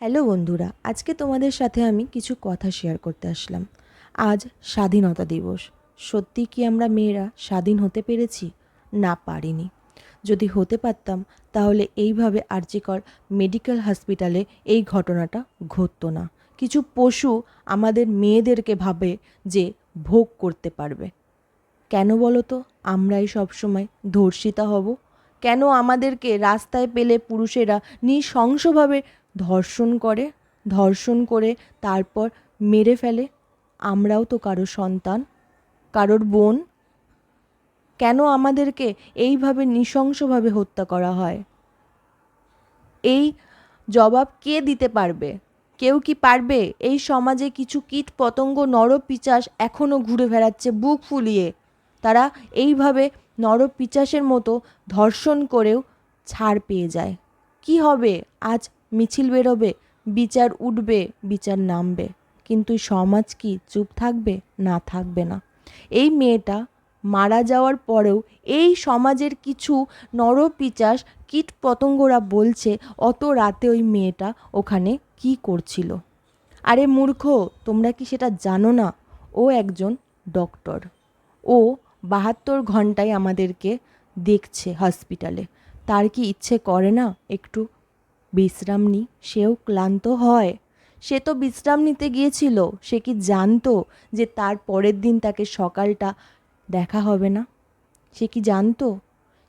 Hello বন্ধুরা, আজকে তোমাদের সাথে আমি কিছু কথা শেয়ার করতে আসলাম। আজ স্বাধীনতা দিবস। সত্যি কি আমরা মেয়েরা স্বাধীন হতে পেরেছি? না, পারিনি। যদি হতে পারতাম তাহলে এইভাবে আরজিকর মেডিকেল হসপিটালে এই ঘটনাটা ঘটতো না। কিছু পশু আমাদের মেয়েদেরকে ভাবে যে ভোগ করতে পারবে। কেন বলো তো আমরাই সবসময় ধর্ষিতা হব? কেন আমাদেরকে রাস্তায় পেলে পুরুষেরা নৃশংসভাবে ধর্ষণ করে তারপর মেরে ফেলে? আমরাও তো কারো সন্তান, কারোর বোন। কেন আমাদেরকে এইভাবে নৃশংসভাবে হত্যা করা হয়? এই জবাব কে দিতে পারবে? কেউ কি পারবে? এই সমাজে কিছু কীট পতঙ্গ নরপিশাচ এখনও ঘুরে বেড়াচ্ছে বুক ফুলিয়ে। তারা এইভাবে নরপিশাচের মতো ধর্ষণ করেও ছাড় পেয়ে যায়। কি হবে? আজ মিছিল বেরোবে, বিচার উঠবে, বিচার নামবে, কিন্তু সমাজ কি চুপ থাকবে? না, থাকবে না। এই মেয়েটা মারা যাওয়ার পরেও এই সমাজের কিছু নরপিশাচ কীটপতঙ্গরা বলছে অত রাতে ওই মেয়েটা ওখানে কি করছিল। আরে মূর্খ, তোমরা কি সেটা জানো না? ও একজন ডক্টর। ও 72 ঘন্টায় আমাদেরকে দেখছে হসপিটালে। তার কি ইচ্ছে করে না একটু বিশ্রাম নিই? সেও ক্লান্ত হয়। সে তো বিশ্রাম নিতে গিয়েছিল। সে কি জানতো যে তার পরের দিন তাকে সকালটা দেখা হবে না? সে কি জানতো?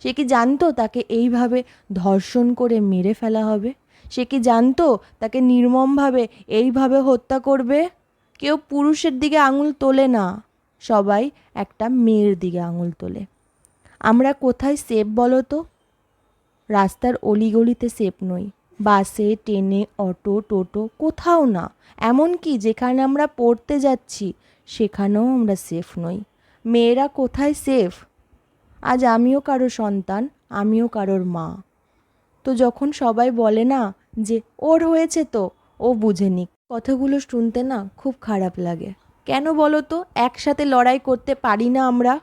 সে কি জানতো তাকে এইভাবে ধর্ষণ করে মেরে ফেলা হবে? সে কি জানতো তাকে নির্মমভাবে এইভাবে হত্যা করবে? কেউ পুরুষের দিকে আঙুল তোলে না, সবাই একটা মেয়ের দিকে আঙুল তোলে। আমরা কোথায় সেফ বলো তো? রাস্তার অলিগলিতে সেফ নই, বাসে, ট্রেনে, অটো, টোটো, কোথাও না। এমনকি যেখানে আমরা পড়তে যাচ্ছি সেখানেও আমরা সেফ নই। মেয়েরা কোথায় সেফ? আজ আমিও কারো সন্তান, আমিও কারোর মা। তো যখন সবাই বলে না যে ওর হয়েছে তো ও বুঝে নিক, কথাগুলো শুনতে না খুব খারাপ লাগে। কেন বলো তো একসাথে লড়াই করতে পারি না আমরা?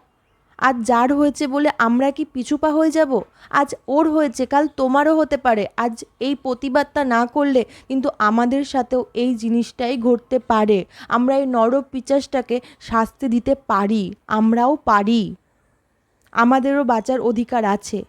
আজ যার হয়েছে বলে আমরা কি পিছুপা হয়ে যাব? আজ ওর হয়েছে, কাল তোমারও হতে পারে। আজ এই প্রতিবাদটা না করলে কিন্তু আমাদের সাথেও এই জিনিসটাই ঘটতে পারে। আমরা এই নরপিশাচটাকে শাস্তি দিতে পারি, আমরাও পারি। আমাদেরও বাঁচার অধিকার আছে।